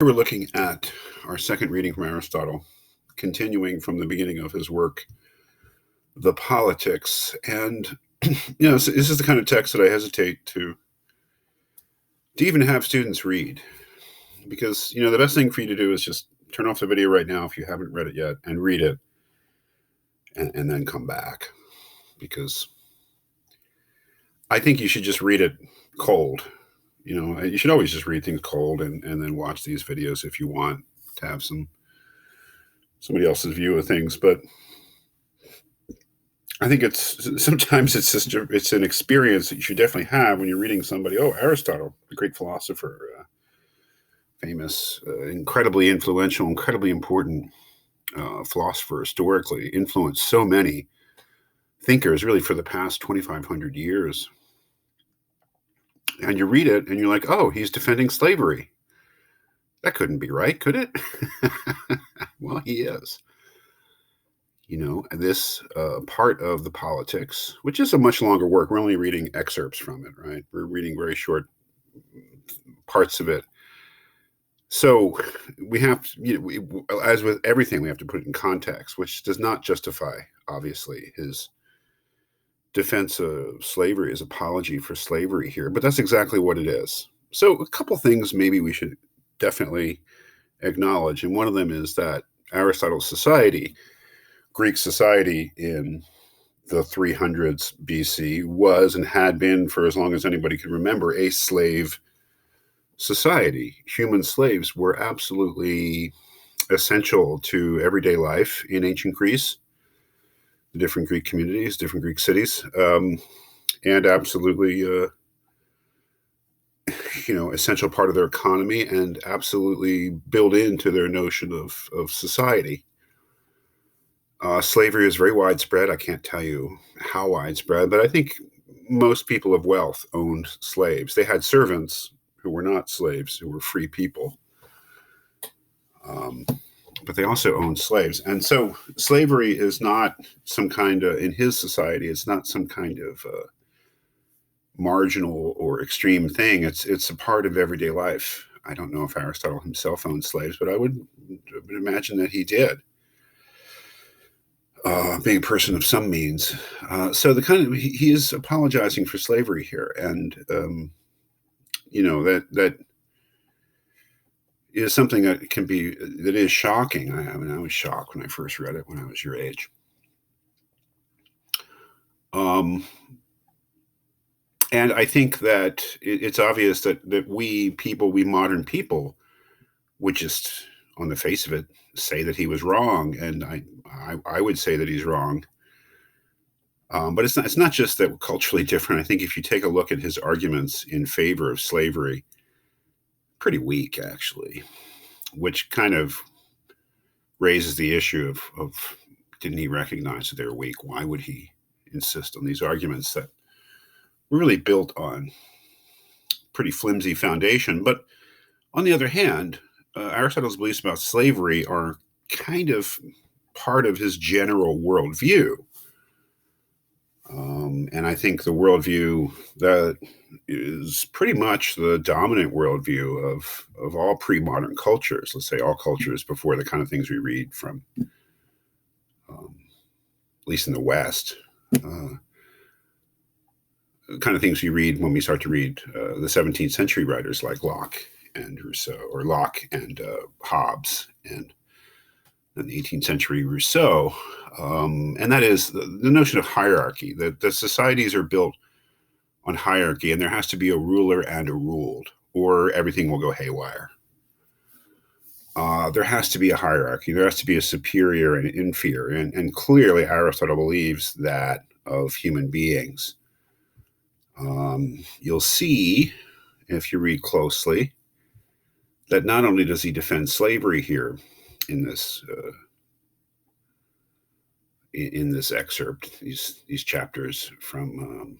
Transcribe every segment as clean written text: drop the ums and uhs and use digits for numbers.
We're looking at our second reading from Aristotle, continuing from the beginning of his work, The Politics. And, this is the kind of text that I hesitate to even have students read. Because, the best thing for you to do is just turn off the video right now if you haven't read it yet and read it and then come back. Because I think you should just read it cold. You should always just read things cold and then watch these videos if you want to have somebody else's view of things. But I think sometimes it's an experience that you should definitely have when you're reading somebody. Oh, Aristotle, a great philosopher, famous, incredibly influential, incredibly important philosopher historically, influenced so many thinkers really for the past 2,500 years. And you read it and you're like, oh, he's defending slavery. That couldn't be right, could it? Well, he is. This part of The Politics, which is a much longer work. We're only reading excerpts from it, right? We're reading very short parts of it. So we have to, as with everything, we have to put it in context, which does not justify, obviously, his defense of slavery, his apology for slavery here. But that's exactly what it is. So a couple things maybe we should definitely acknowledge. And one of them is that Aristotle's society, Greek society in the 300s BC, was and had been for as long as anybody can remember a slave society. Human slaves were absolutely essential to everyday life in ancient Greece, the different Greek communities, different Greek cities, and absolutely, essential part of their economy and absolutely built into their notion of society. Slavery is very widespread. I can't tell you how widespread, but I think most people of wealth owned slaves. They had servants who were not slaves, who were free people. But they also owned slaves. And so slavery is not some kind of, in his society, it's not some kind of marginal or extreme thing. It's a part of everyday life. I don't know if Aristotle himself owned slaves, but I would imagine that he did. Being a person of some means. So he is apologizing for slavery here. And, that is something that is shocking. I was shocked when I first read it when I was your age. And I think that it's obvious that we modern people, would just, on the face of it, say that he was wrong. And I would say that he's wrong. But it's not just that we're culturally different. I think if you take a look at his arguments in favor of slavery, pretty weak, actually, which kind of raises the issue of didn't he recognize that they're weak? Why would he insist on these arguments that were really built on pretty flimsy foundation? But on the other hand, Aristotle's beliefs about slavery are kind of part of his general worldview. And I think the worldview that is pretty much the dominant worldview of all pre-modern cultures, let's say all cultures before the kind of things we read from, at least in the West, the kind of things we read when we start to read the 17th century writers like Locke and Rousseau, or Locke and Hobbes, and in the 18th century Rousseau. And that is the notion of hierarchy, that the societies are built on hierarchy, and there has to be a ruler and a ruled, or everything will go haywire. There has to be a hierarchy. There has to be a superior and an inferior. And clearly Aristotle believes that of human beings. You'll see, if you read closely, that not only does he defend slavery here in this excerpt, these chapters from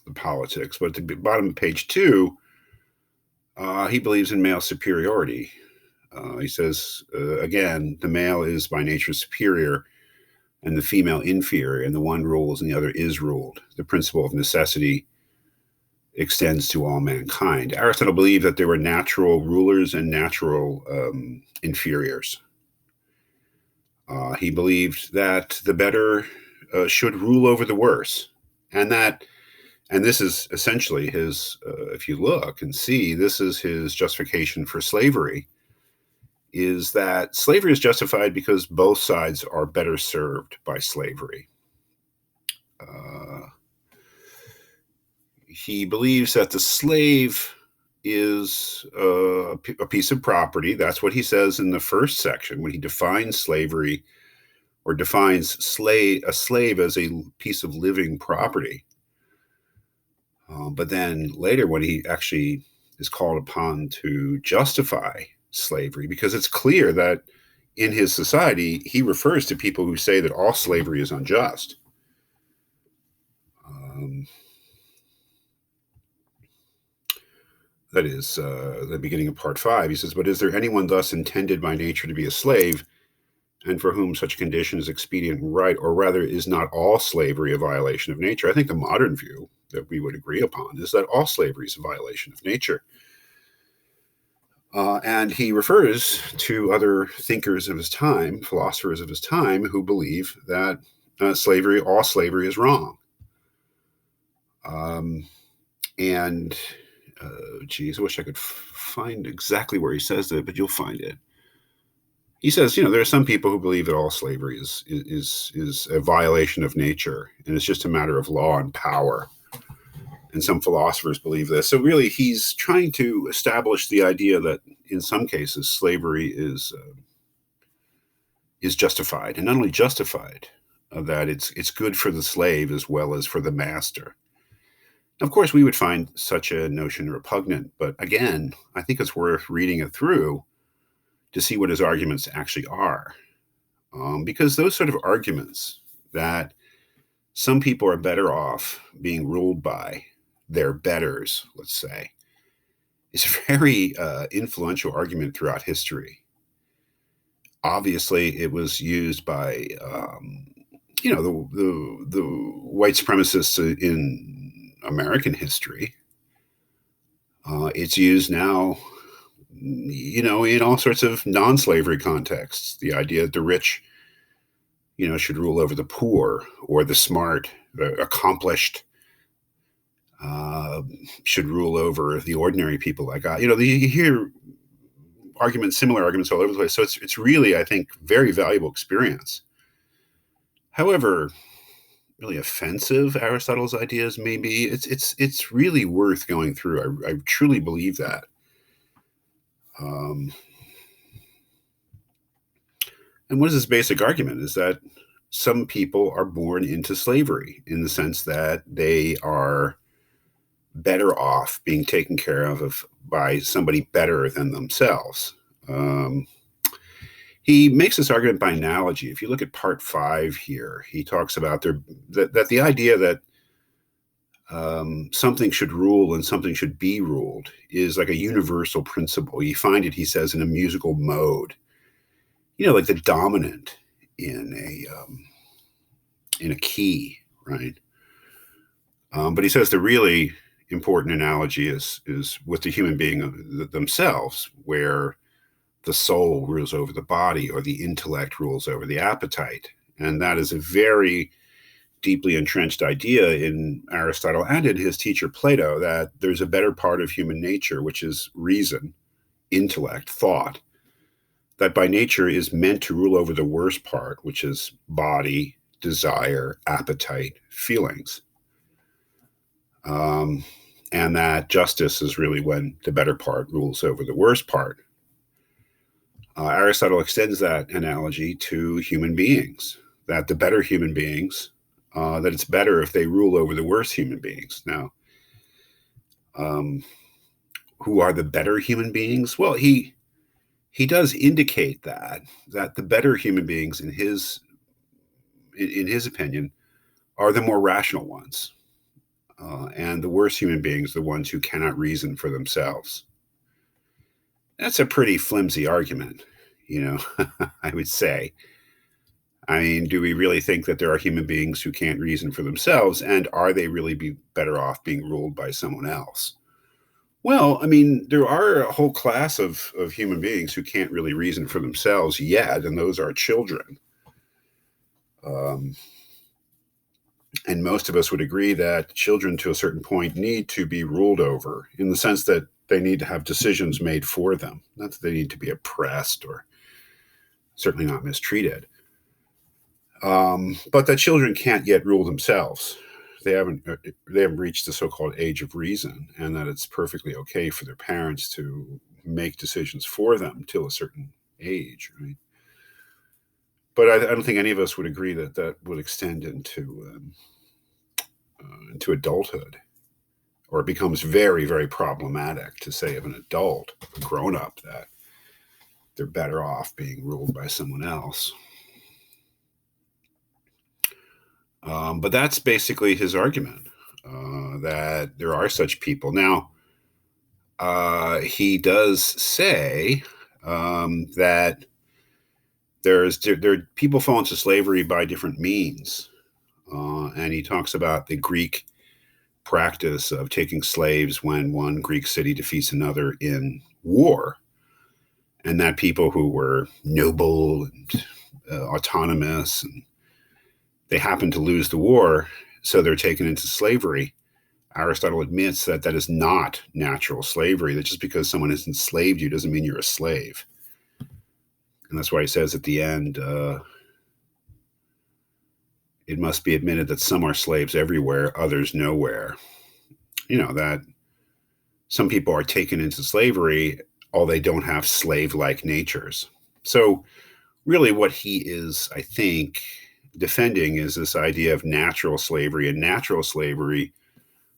The Politics, but at the bottom of page 2, he believes in male superiority. He says, again, the male is by nature superior and the female inferior, and the one rules and the other is ruled. The principle of necessity extends to all mankind. Aristotle believed that there were natural rulers and natural inferiors. He believed that the better should rule over the worse, and this is essentially his. If you look and see, this is his justification for slavery. Is that slavery is justified because both sides are better served by slavery. He believes that the slave is a piece of property. That's what he says in the first section when he defines slavery, or defines a slave as a piece of living property. But then later, when he actually is called upon to justify slavery, because it's clear that in his society, he refers to people who say that all slavery is unjust. That is the beginning of part 5. He says, "But is there anyone thus intended by nature to be a slave, and for whom such condition is expedient and right, or rather is not all slavery a violation of nature?" I think the modern view that we would agree upon is that all slavery is a violation of nature. And he refers to other thinkers of his time, philosophers of his time, who believe that all slavery is wrong. I wish I could find exactly where he says that, but you'll find it. He says, there are some people who believe that all slavery is a violation of nature, and it's just a matter of law and power. And some philosophers believe this. So really, he's trying to establish the idea that in some cases slavery is justified, and not only justified, that it's good for the slave as well as for the master. Of course, we would find such a notion repugnant, but again, I think it's worth reading it through to see what his arguments actually are. Because those sort of arguments that some people are better off being ruled by their betters, let's say, is a very influential argument throughout history. Obviously, it was used by the white supremacists in American history. It's used now, in all sorts of non-slavery contexts. The idea that the rich, should rule over the poor, or the smart, the accomplished, should rule over the ordinary people like us. You hear similar arguments all over the place. So it's really, I think, very valuable experience. However, really offensive Aristotle's ideas may be, it's really worth going through. I truly believe that. And what is his basic argument? Is that some people are born into slavery in the sense that they are better off being taken care of by somebody better than themselves. He makes this argument by analogy. If you look at part 5 here, he talks about that the idea that something should rule and something should be ruled is like a universal principle. You find it, he says, in a musical mode. Like the dominant in a key, right? But he says the really important analogy is with the human being themselves, where the soul rules over the body, or the intellect rules over the appetite. And that is a very deeply entrenched idea in Aristotle and in his teacher Plato, that there's a better part of human nature, which is reason, intellect, thought, that by nature is meant to rule over the worst part, which is body, desire, appetite, feelings. And that justice is really when the better part rules over the worst part. Aristotle extends that analogy to human beings, that the better human beings, that it's better if they rule over the worse human beings. Now, who are the better human beings? Well, he does indicate that the better human beings, in his opinion, are the more rational ones, and the worse human beings, the ones who cannot reason for themselves. That's a pretty flimsy argument, I would say. I mean, do we really think that there are human beings who can't reason for themselves? And are they really be better off being ruled by someone else? Well, I mean, there are a whole class of human beings who can't really reason for themselves yet, and those are children. Um, and most of us would agree that children, to a certain point, need to be ruled over in the sense that they need to have decisions made for them, not that they need to be oppressed or certainly not mistreated. But that children can't yet rule themselves. They haven't reached the so-called age of reason, and that it's perfectly okay for their parents to make decisions for them till a certain age, right? But I don't think any of us would agree that that would extend into adulthood, or it becomes very, very problematic to say of an adult, a grown-up, that they're better off being ruled by someone else. But that's basically his argument, that there are such people. Now, he does say that there people fall into slavery by different means, and he talks about the Greek practice of taking slaves when one Greek city defeats another in war, and that people who were noble and autonomous, and they happen to lose the war, so they're taken into slavery. Aristotle admits that that is not natural slavery, that just because someone has enslaved you doesn't mean you're a slave. And that's why he says at the end, it must be admitted that some are slaves everywhere, others nowhere. That some people are taken into slavery, although they don't have slave-like natures. So really what he is, I think, defending is this idea of natural slavery. And natural slavery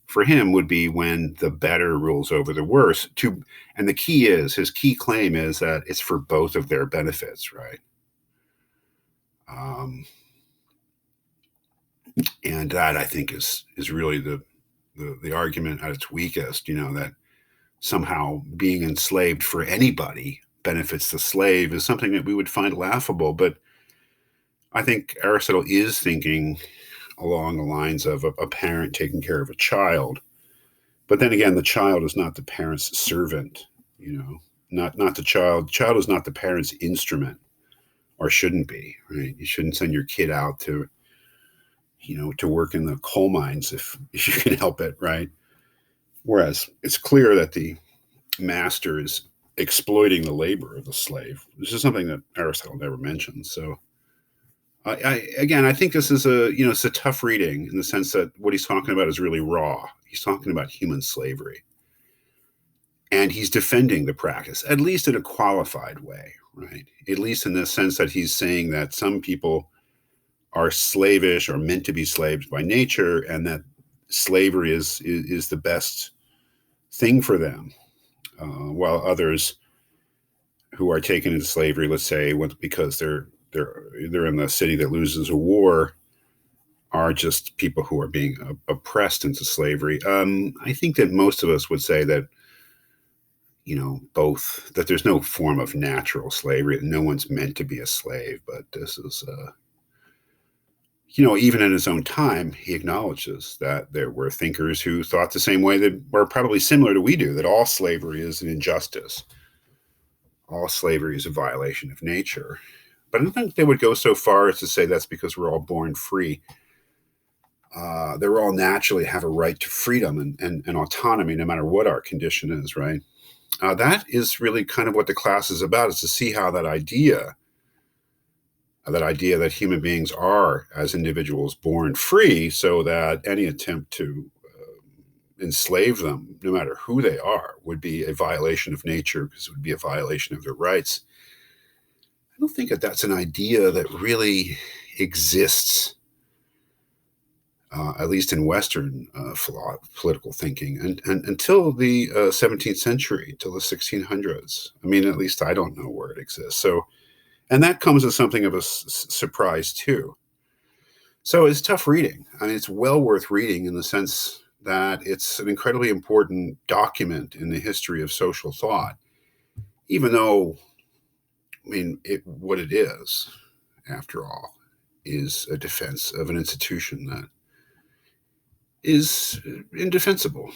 for him would be when the better rules over the worse. And the key is, his key claim is that it's for both of their benefits, right? And that, I think, is really the argument at its weakest. That somehow being enslaved for anybody benefits the slave is something that we would find laughable. But I think Aristotle is thinking along the lines of a parent taking care of a child. But then again, the child is not the parent's servant, not the child. The child is not the parent's instrument, or shouldn't be, right? You shouldn't send your kid out to work in the coal mines if you can help it, right? Whereas it's clear that the master is exploiting the labor of the slave. This is something that Aristotle never mentions. So I think this is it's a tough reading in the sense that what he's talking about is really raw. He's talking about human slavery. And he's defending the practice, at least in a qualified way, right? At least in the sense that he's saying that some people are slavish or meant to be slaves by nature, and that slavery is the best thing for them, while others who are taken into slavery, let's say, because they're in the city that loses a war, are just people who are being oppressed into slavery. I think that most of us would say that, both, that there's no form of natural slavery, that no one's meant to be a slave, but this is, even in his own time, he acknowledges that there were thinkers who thought the same way, that were probably similar to we do, that all slavery is an injustice. All slavery is a violation of nature. But I don't think they would go so far as to say that's because we're all born free. They all naturally have a right to freedom and autonomy, no matter what our condition is, right? That is really kind of what the class is about, is to see how that idea that human beings are, as individuals, born free, so that any attempt to enslave them, no matter who they are, would be a violation of nature, because it would be a violation of their rights. I don't think that that's an idea that really exists, at least in Western political thinking, and until the 17th century, till the 1600s. I mean, at least I don't know where it exists. So, and that comes as something of a surprise too. So it's tough reading. I mean, it's well worth reading in the sense that it's an incredibly important document in the history of social thought, even though, I mean, what it is, after all, is a defense of an institution that is indefensible.